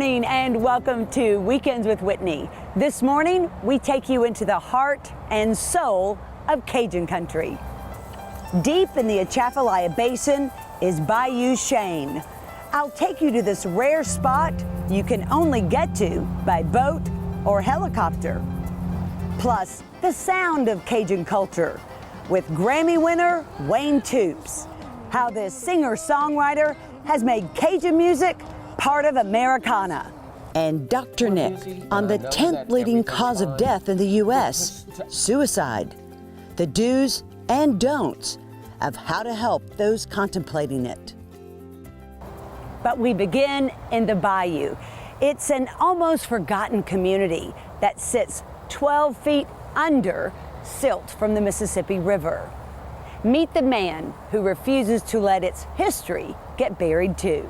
morning and welcome to Weekends with Whitney. This morning, we take you into the heart and soul of Cajun country. Deep in the Atchafalaya Basin is Bayou Chene. I'll take you to this rare spot you can only get to by boat or helicopter. Plus, the sound of Cajun culture with Grammy winner Wayne Toups. How this singer-songwriter has made Cajun music part of Americana. And Dr. Nick on the 10th leading cause of death in the U.S., suicide. The do's and don'ts of how to help those contemplating it. But we begin in the Bayou. It's an almost forgotten community that sits 12 feet under silt from the Mississippi River. Meet the man who refuses to let its history get buried too.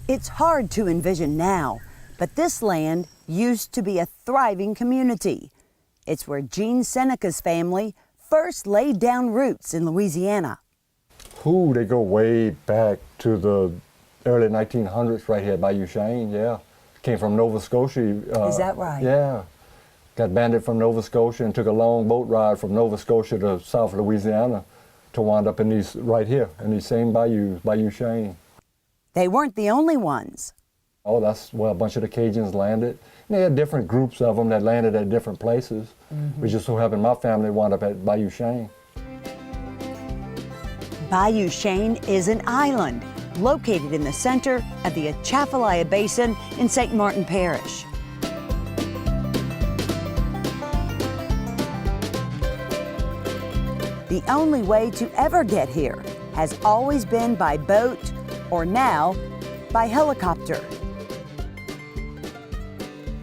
It's hard to envision now, but this land used to be a thriving community. It's where Gene Seneca's family first laid down roots in Louisiana. They go way back to the early 1900s right here at Bayou Chene, yeah. Came from Nova Scotia. Is that right? Yeah. Got banded from Nova Scotia and took a long boat ride from Nova Scotia to South Louisiana to wind up in these, right here, in these same bayous, Bayou Chene. They weren't the only ones. Oh, that's where a bunch of the Cajuns landed. And they had different groups of them that landed at different places. We just so happened my family wound up at Bayou Chene. Bayou Chene is an island located in the center of the Atchafalaya Basin in St. Martin Parish. The only way to ever get here has always been by boat or now by helicopter.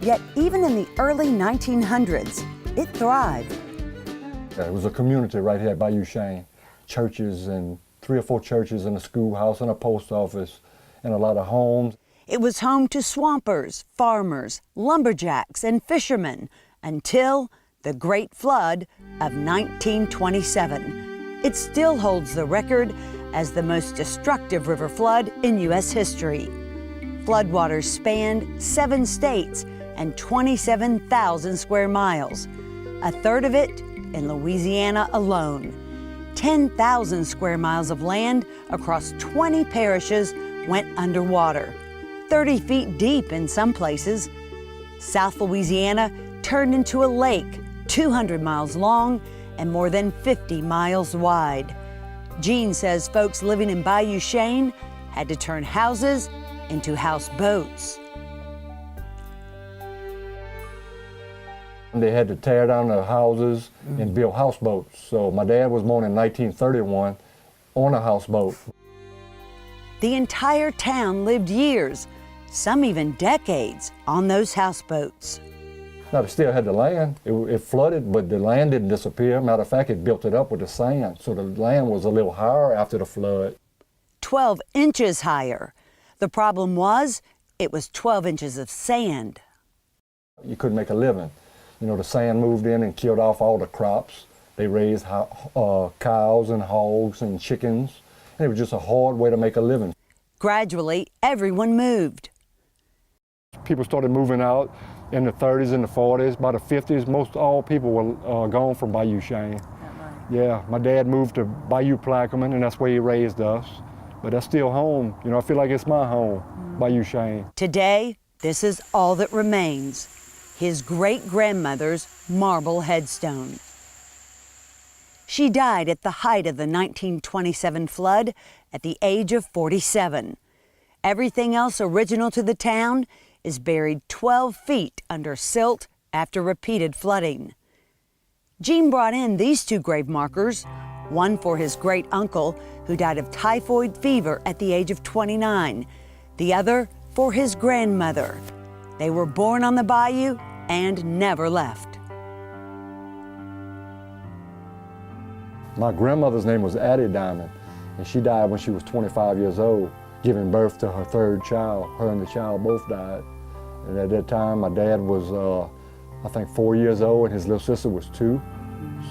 Yet even in the early 1900s, it thrived. It was a community right here at Bayou Chene. Churches and 3 or 4 churches and a schoolhouse and a post office and a lot of homes. It was home to swampers, farmers, lumberjacks, and fishermen until the Great Flood of 1927. It still holds the record as the most destructive river flood in U.S. history. Floodwaters spanned 7 states and 27,000 square miles, a third of it in Louisiana alone. 10,000 square miles of land across 20 parishes went underwater, 30 feet deep in some places. South Louisiana turned into a lake 200 miles long and more than 50 miles wide. Gene says folks living in Bayou Chene had to turn houses into houseboats. They had to tear down the houses and build houseboats. So my dad was born in 1931 on a houseboat. The entire town lived years, some even decades, on those houseboats. Now, they still had the land. It flooded, but the land didn't disappear. Matter of fact, it built it up with the sand. So the land was a little higher after the flood. 12 inches higher. The problem was, it was 12 inches of sand. You couldn't make a living. You know, the sand moved in and killed off all the crops. They raised cows and hogs and chickens. And it was just a hard way to make a living. Gradually, everyone moved. People started moving out in the 30s and the 40s. By the 50s, most all people were gone from Bayou Chene. Yeah, my dad moved to Bayou Plaquemine, and that's where he raised us. But that's still home. You know, I feel like it's my home, Bayou Chene. Today, this is all that remains. His great-grandmother's marble headstone. She died at the height of the 1927 flood at the age of 47. Everything else original to the town is buried 12 feet under silt after repeated flooding. Gene brought in these two grave markers, one for his great uncle who died of typhoid fever at the age of 29, the other for his grandmother. They were born on the bayou and never left. My grandmother's name was Addie Diamond, and she died when she was 25 years old, giving birth to her third child. Her and the child both died. And at that time, my dad was, I think, 4 years old, and his little sister was 2.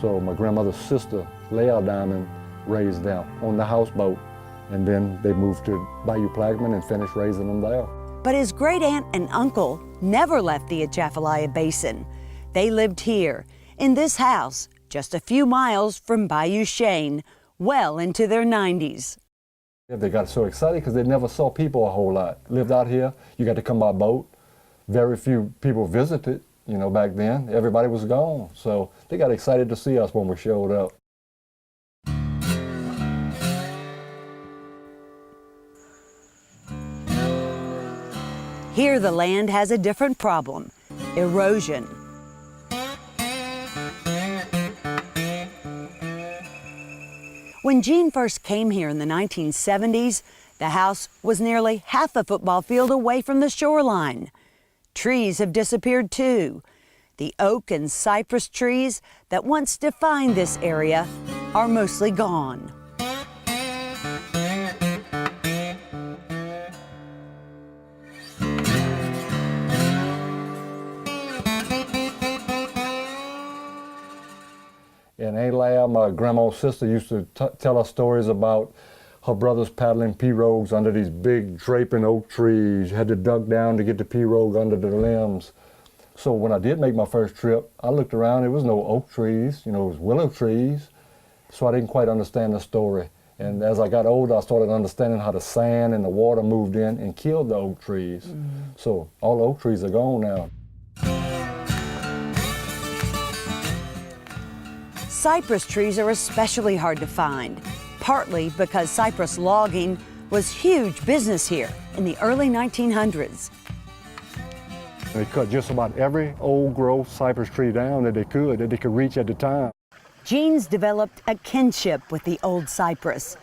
So my grandmother's sister, Leah Diamond, raised them on the houseboat. And then they moved to Bayou Plaquemine and finished raising them there. But his great aunt and uncle never left the Atchafalaya Basin. They lived here, in this house, just a few miles from Bayou Chene, well into their 90s. They got so excited because they never saw people a whole lot. Lived out here, you got to come by boat. Very few people visited, you know, back then. Everybody was gone. So they got excited to see us when we showed up. Here the land has a different problem, erosion. When Gene first came here in the 1970s, the house was nearly half a football field away from the shoreline. Trees have disappeared too. The oak and cypress trees that once defined this area are mostly gone. And Aunt Leah, my grandma's sister, used to tell us stories about her brothers paddling pirogues under these big draping oak trees. You had to duck down to get the pirogue under the limbs. So when I did make my first trip, I looked around, there was no oak trees, you know, it was willow trees. So I didn't quite understand the story. And as I got older, I started understanding how the sand and the water moved in and killed the oak trees. So all the oak trees are gone now. Cypress trees are especially hard to find, partly because cypress logging was huge business here in the early 1900s. They cut just about every old growth cypress tree down that they could reach at the time. Gene's developed a kinship with the old cypress.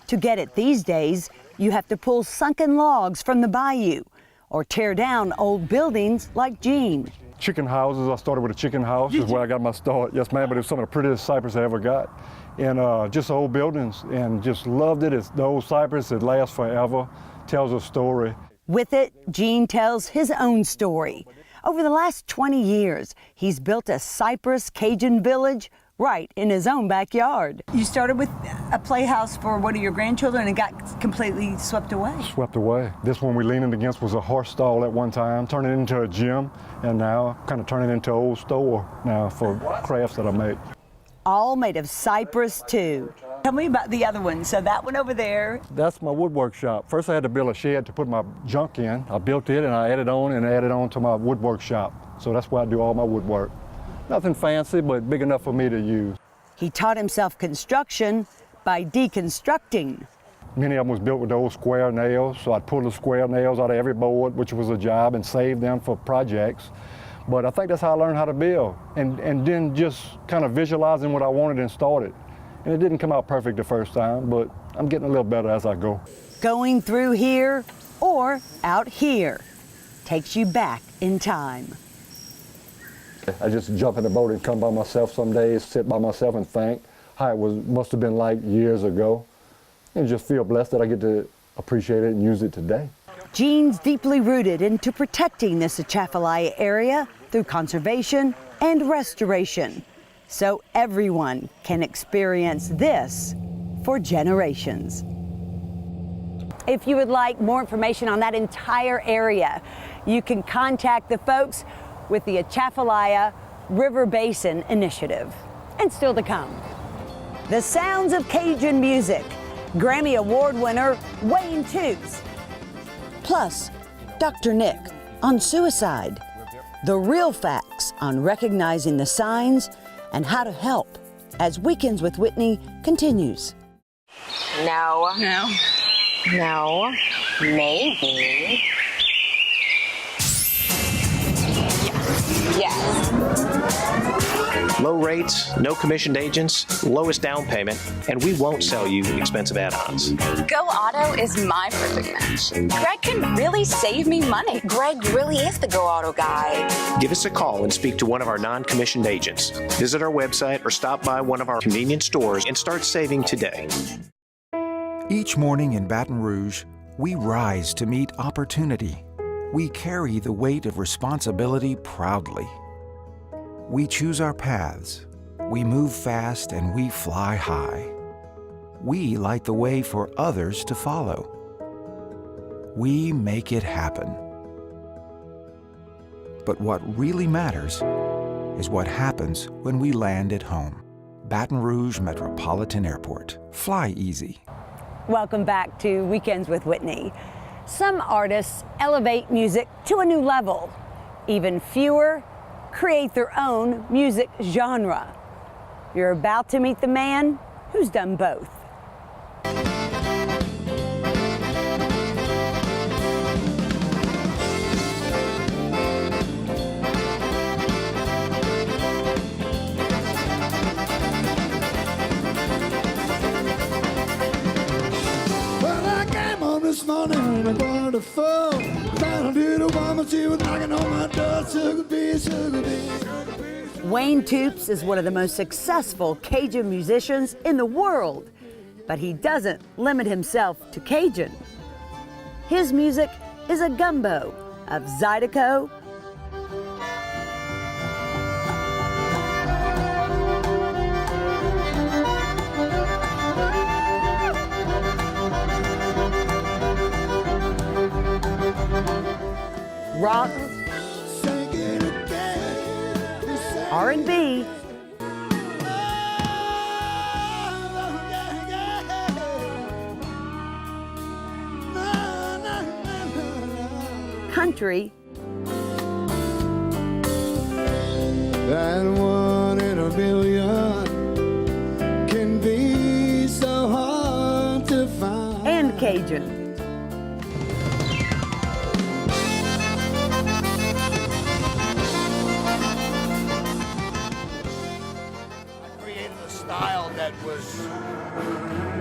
To get it these days, you have to pull sunken logs from the bayou or tear down old buildings like Gene. Chicken houses, I started with a chicken house, is where I got my start. Yes, ma'am, but it was some of the prettiest cypress I ever got. And just old buildings, and just loved it. It's the old cypress, it lasts forever, tells a story. With it, Gene tells his own story. Over the last 20 years, he's built a cypress Cajun village right in his own backyard. You started with a playhouse for one of your grandchildren and got completely swept away. Swept away. This one we leaning against was a horse stall at one time, turned it into a gym, and now kind of turning it into an old store now for crafts that I make. All made of cypress too. Tell me about the other one. So that one over there. That's my woodwork shop. First I had to build a shed to put my junk in. I built it and I added on to my woodwork shop. So that's where I do all my woodwork. Nothing fancy, but big enough for me to use. He taught himself construction by deconstructing. Many of them was built with those square nails, so I'd pull the square nails out of every board, which was a job, and save them for projects. But I think that's how I learned how to build, and then just kind of visualizing what I wanted and started. And it didn't come out perfect the first time, but I'm getting a little better as I go. Going through here or out here takes you back in time. I just jump in the boat and come by myself some days, sit by myself and think how it must have been like years ago, and just feel blessed that I get to appreciate it and use it today. Gene's deeply rooted into protecting this Atchafalaya area through conservation and restoration, so everyone can experience this for generations. If you would like more information on that entire area, you can contact the folks with the Atchafalaya River Basin Initiative. And still to come, the sounds of Cajun music, Grammy Award winner Wayne Toots. Plus, Dr. Nick on suicide, the real facts on recognizing the signs and how to help as Weekends with Whitney continues. No. No. No. Maybe. Yes. Low rates, no commissioned agents, lowest down payment, and we won't sell you expensive add-ons. Go Auto is my perfect match. Greg can really save me money. Greg really is the Go Auto guy. Give us a call and speak to one of our non-commissioned agents. Visit our website or stop by one of our convenience stores and start saving today. Each morning in Baton Rouge, we rise to meet opportunity. We carry the weight of responsibility proudly. We choose our paths. We move fast and we fly high. We light the way for others to follow. We make it happen. But what really matters is what happens when we land at home. Baton Rouge Metropolitan Airport. Fly easy. Welcome back to Weekends with Whitney. Some artists elevate music to a new level. Even fewer create their own music genre. You're about to meet the man who's done both. This morning and I bought a phone. Found a little woman, she was knocking on my door. Sugar bee, sugar bee. Wayne Toups is one of the most successful Cajun musicians in the world, but he doesn't limit himself to Cajun. His music is a gumbo of Zydeco, rock, R&B, country, that one in a million can be so hard to find. and Cajun. Style that was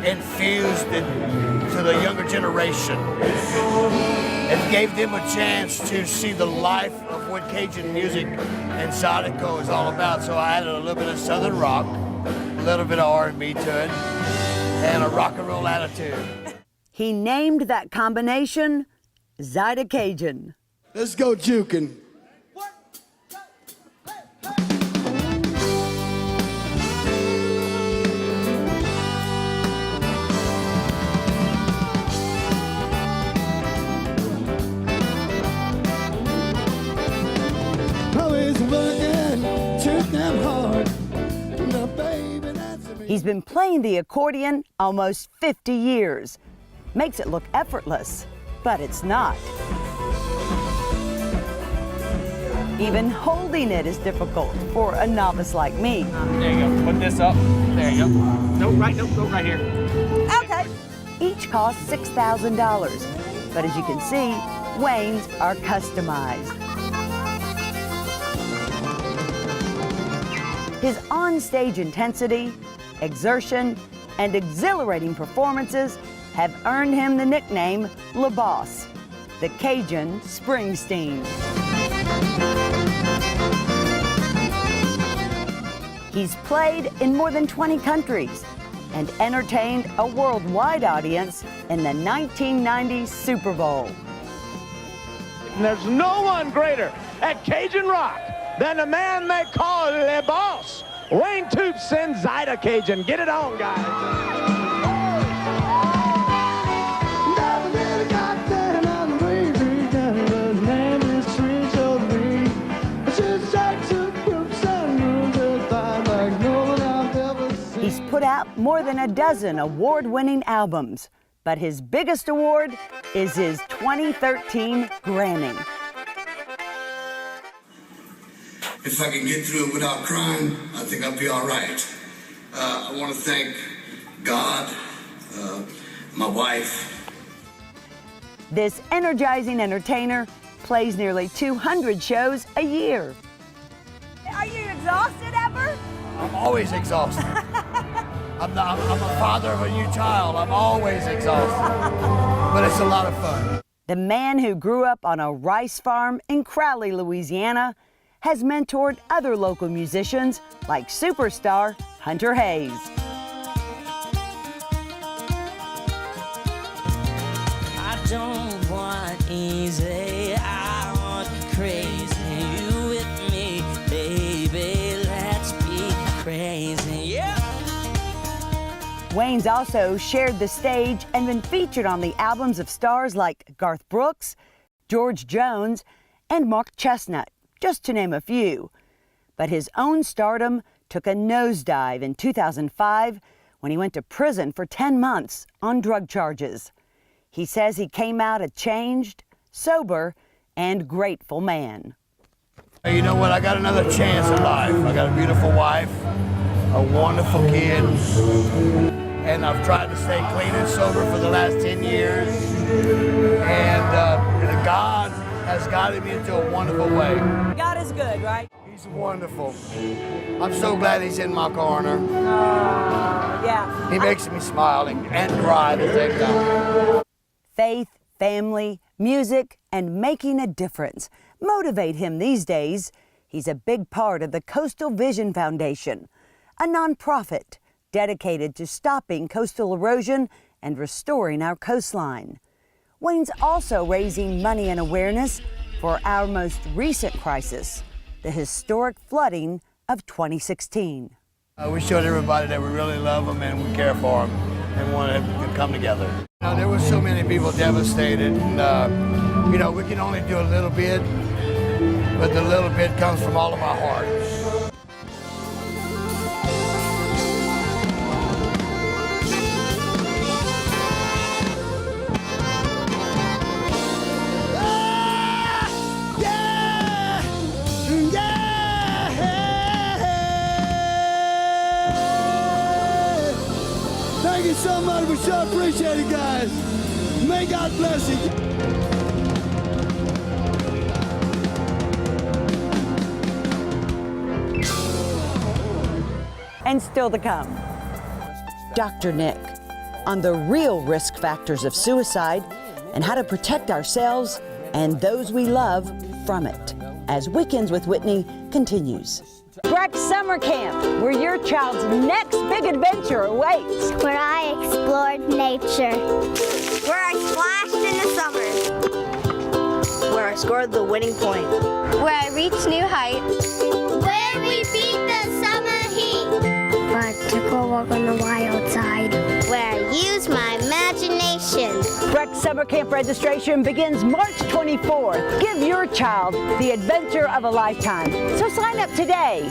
infused into the younger generation and gave them a chance to see the life of what Cajun music and Zydeco is all about. So I added a little bit of Southern rock, a little bit of R&B to it, and a rock and roll attitude. He named that combination Zydeco. Let's go juking. He's been playing the accordion almost 50 years. Makes it look effortless, but it's not. Even holding it is difficult for a novice like me. There you go. Put this up. There you go. No, right here. Okay. Each costs $6,000, but as you can see, Wayne's are customized. His on-stage intensity, exertion, and exhilarating performances have earned him the nickname Le Boss, the Cajun Springsteen. He's played in more than 20 countries and entertained a worldwide audience in the 1990 Super Bowl. And there's no one greater at Cajun rock than the man they call Le Boss, Wayne Toups and Zydeco. Get it on, guys. He's put out more than a dozen award-winning albums, but his biggest award is his 2013 Grammy. If I can get through it without crying, I think I'll be all right. I want to thank God, my wife. This energizing entertainer plays nearly 200 shows a year. exhausted ever? I'm always exhausted. I'm a father of a new child. I'm always exhausted. But it's a lot of fun. The man who grew up on a rice farm in Crowley, Louisiana, has mentored other local musicians like superstar Hunter Hayes. I don't want easy, I want crazy. You with me, baby, let's be crazy, yeah. Wayne's also shared the stage and been featured on the albums of stars like Garth Brooks, George Jones, and Mark Chestnut, just to name a few. But his own stardom took a nosedive in 2005 when he went to prison for 10 months on drug charges. He says he came out a changed, sober, and grateful man. You know what? I got another chance in life. I got a beautiful wife, a wonderful kid, and I've tried to stay clean and sober for the last 10 years. And God has guided me into a wonderful way. God is good, right? He's wonderful. I'm so glad he's in my corner. Yeah. He makes me smile and cry at the same time. Faith, family, music, and making a difference motivate him these days. He's a big part of the Coastal Vision Foundation, a nonprofit dedicated to stopping coastal erosion and restoring our coastline. Wayne's also raising money and awareness for our most recent crisis, the historic flooding of 2016. We showed everybody that we really love them and we care for them and want to come together. There were so many people devastated, and we can only do a little bit, but the little bit comes from all of our hearts. Thank you so much. We sure appreciate it, guys. May God bless you. And still to come, Dr. Nick on the real risk factors of suicide and how to protect ourselves and those we love from it, as Weekends with Whitney continues. Breck Summer Camp, where your child's next big adventure awaits. Where I explored nature. Where I splashed in the summer. Where I scored the winning point. Where I reached new heights. Where we beat the summer heat. Where I took a walk on the wild side. Where I used my imagination. Breck Summer Camp registration begins March 24th. Give your child the adventure of a lifetime. So sign up today.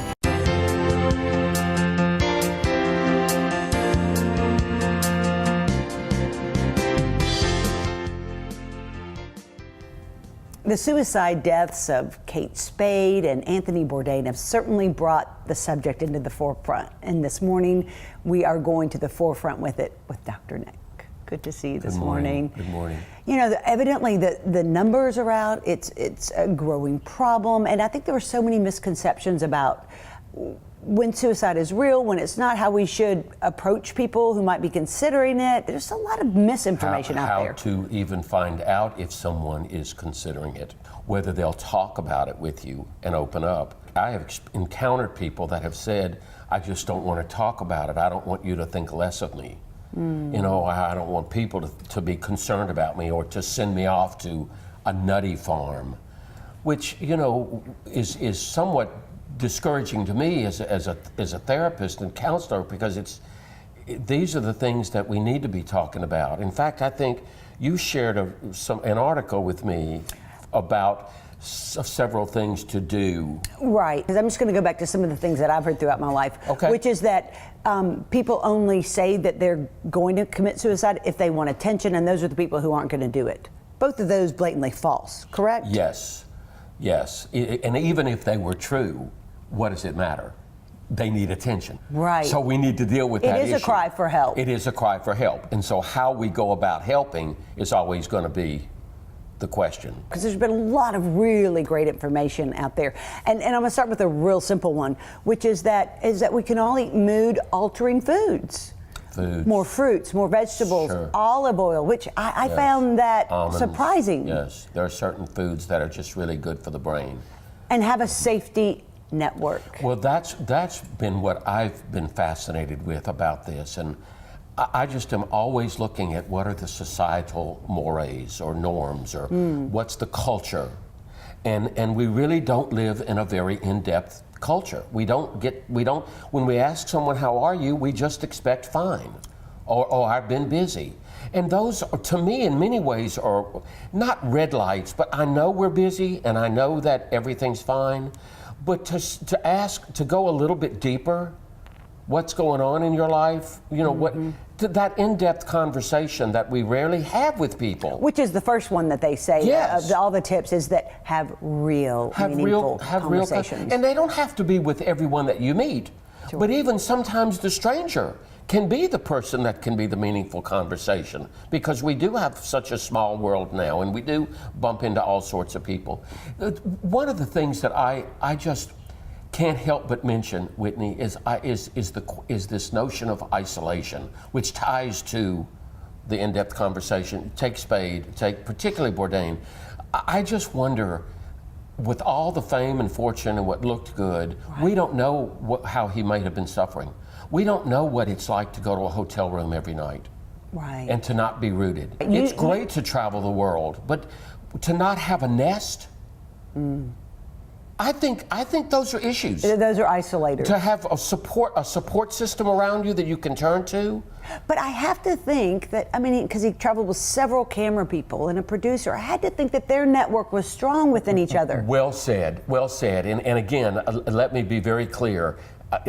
The suicide deaths of Kate Spade and Anthony Bourdain have certainly brought the subject into the forefront. And this morning, we are going to the forefront with it with Dr. Nick. Good to see you this morning. Good morning. You know, evidently the numbers are out. It's a growing problem. And I think there were so many misconceptions about when suicide is real, when it's not, how we should approach people who might be considering it. There's a lot of misinformation out there. How to even find out if someone is considering it, whether they'll talk about it with you and open up. I have encountered people that have said, I just don't want to talk about it. I don't want you to think less of me. You know, I don't want people to be concerned about me or to send me off to a nutty farm, which, you know, is somewhat discouraging to me as a therapist and counselor, because these are the things that we need to be talking about. In fact, I think you shared an article with me about several things to do. Right, because I'm just going to go back to some of the things that I've heard throughout my life, which is that people only say that they're going to commit suicide if they want attention, and those are the people who aren't going to do it. Both of those blatantly false, correct? Yes, yes. And even if they were true, what does it matter? They need attention. Right. So we need to deal with that issue. It is a cry for help. It is a cry for help. And so how we go about helping is always going to be the question. Because there's been a lot of really great information out there. And I'm going to start with a real simple one, which is that we can all eat mood-altering foods. More fruits, more vegetables, olive oil, which I found that almonds, surprising. Yes, there are certain foods that are just really good for the brain. And have a safety network. Well, that's been what I've been fascinated with about this, and I just am always looking at what are the societal mores or norms, or what's the culture, and we really don't live in a very in-depth culture. We don't, when we ask someone, how are you, we just expect fine, or I've been busy. And those, to me, in many ways are not red lights, but I know we're busy and I know that everything's fine, but to ask, to go a little bit deeper, what's going on in your life, that in-depth conversation that we rarely have with people. Which is the first one that they say, yes. All the tips is that have meaningful conversations. And they don't have to be with everyone that you meet, but even sometimes the stranger can be the person that can be the meaningful conversation, because we do have such a small world now and we do bump into all sorts of people. One of the things that I just can't help but mention, Whitney, is this notion of isolation, which ties to the in-depth conversation. Take Spade, take particularly Bourdain. I just wonder, with all the fame and fortune and what looked good, we don't know how he might have been suffering. We don't know what it's like to go to a hotel room every night and to not be rooted. It's great to travel the world, but to not have a nest, I think those are issues. Those are isolators. To have a support system around you that you can turn to. But I have to think that, because he traveled with several camera people and a producer, I had to think that their network was strong within each other. Well said, well said. And again, let me be very clear.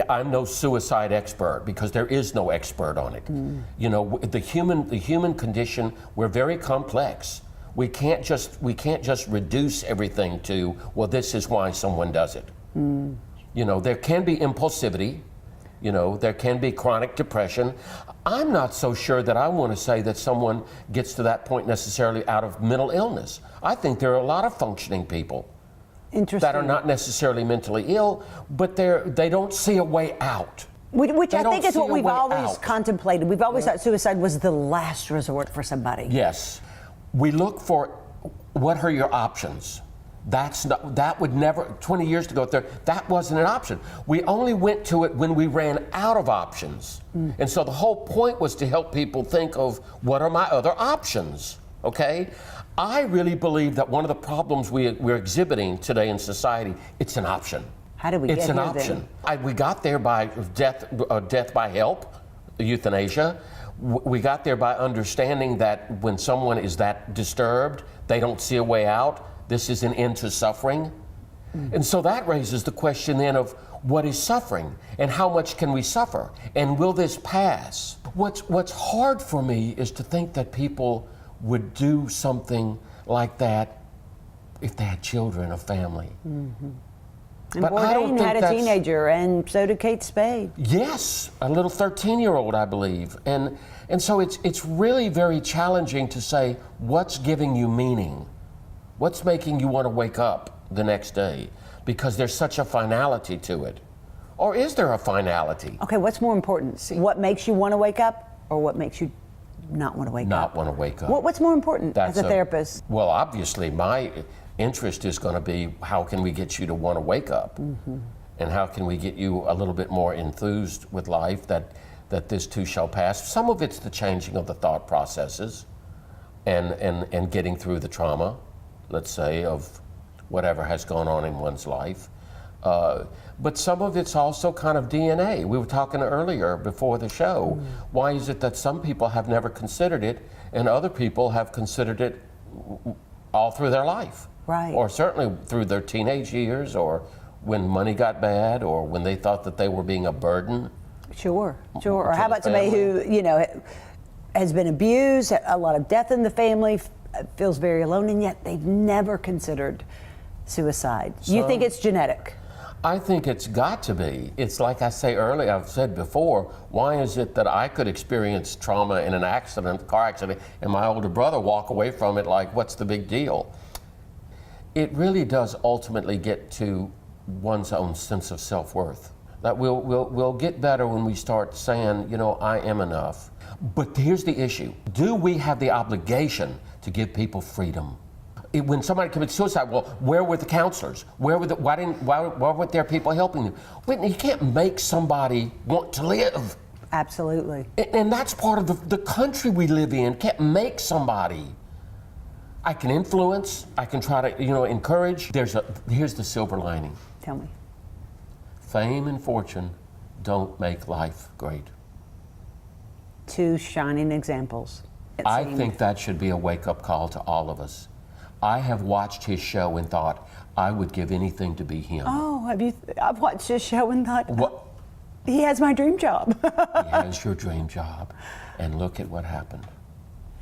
I'm no suicide expert, because there is no expert on it. The human condition, we're very complex. We can't just reduce everything to, well, this is why someone does it. There can be impulsivity, there can be chronic depression. I'm not so sure that I want to say that someone gets to that point necessarily out of mental illness. I think there are a lot of functioning people that are not necessarily mentally ill, but they don't see a way out. Which I think is what we've always contemplated. We've always thought suicide was the last resort for somebody. Yes. We look for, what are your options? That would never, 20 years ago, that wasn't an option. We only went to it when we ran out of options. And so the whole point was to help people think of, what are my other options, okay? I really believe that one of the problems we're exhibiting today in society, it's an option. How did we get here then? It's an option. We got there by death by help, euthanasia. We got there by understanding that when someone is that disturbed, they don't see a way out. This is an end to suffering. And so that raises the question then of, what is suffering and how much can we suffer? And will this pass? What's hard for me is to think that people would do something like that if they had children, a family. And Bourdain had a teenager, and so did Kate Spade. Yes, a little 13-year-old, I believe. And so it's really very challenging to say, what's giving you meaning? What's making you want to wake up the next day? Because there's such a finality to it. Or is there a finality? Okay, what's more important? What makes you want to wake up, or what makes you not want to wake up? Not want to wake up. What's more important as a therapist? Well, obviously, my interest is going to be, how can we get you to want to wake up? And how can we get you a little bit more enthused with life, that this too shall pass? Some of it's the changing of the thought processes and getting through the trauma, let's say, of whatever has gone on in one's life. But some of it's also kind of DNA. We were talking earlier before the show. Why is it that some people have never considered it and other people have considered it all through their life? Right. Or certainly through their teenage years, or when money got bad, or when they thought that they were being a burden. Sure. Or how about somebody who, has been abused, a lot of death in the family, feels very alone, and yet they've never considered suicide. You think it's genetic? I think it's got to be. It's like I say earlier, I've said before, why is it that I could experience trauma in an accident, car accident, and my older brother walk away from it like, what's the big deal? It really does ultimately get to one's own sense of self-worth. That we'll get better when we start saying, you know, I am enough. But here's the issue. Do we have the obligation to give people freedom? When somebody commits suicide, well, where were the counselors? Why weren't there people helping them? Whitney, you can't make somebody want to live. Absolutely. And that's part of the country we live in. Can't make somebody. I can influence, I can try to, encourage. Here's the silver lining. Tell me. Fame and fortune don't make life great. Two shining examples. I think that should be a wake-up call to all of us. I have watched his show and thought, I would give anything to be him. Oh, I've watched his show and thought, what? He has my dream job. He has your dream job. And look at what happened.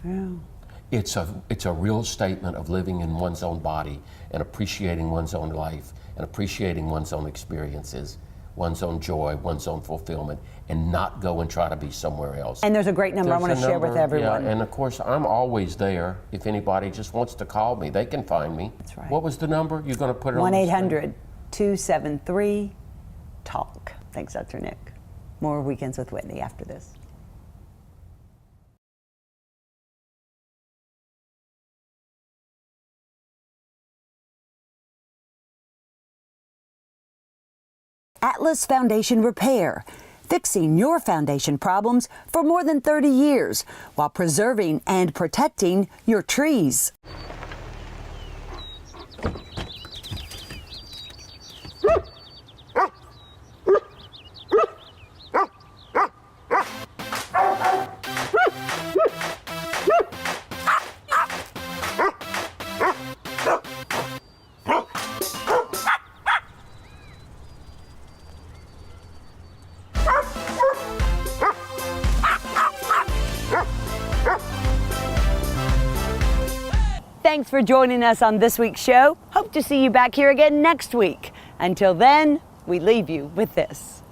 Yeah. It's a real statement of living in one's own body and appreciating one's own life and appreciating one's own experiences, one's own joy, one's own fulfillment, and not go and try to be somewhere else. And there's a great number I want to share with everyone. Yeah, and of course, I'm always there. If anybody just wants to call me, they can find me. That's right. What was the number? You're going to put it on the screen? 1-800-273-TALK. Thanks, Dr. Nick. More Weekends with Whitney after this. Atlas Foundation Repair, fixing your foundation problems for more than 30 years while preserving and protecting your trees. Thanks for joining us on this week's show. Hope to see you back here again next week. Until then, we leave you with this.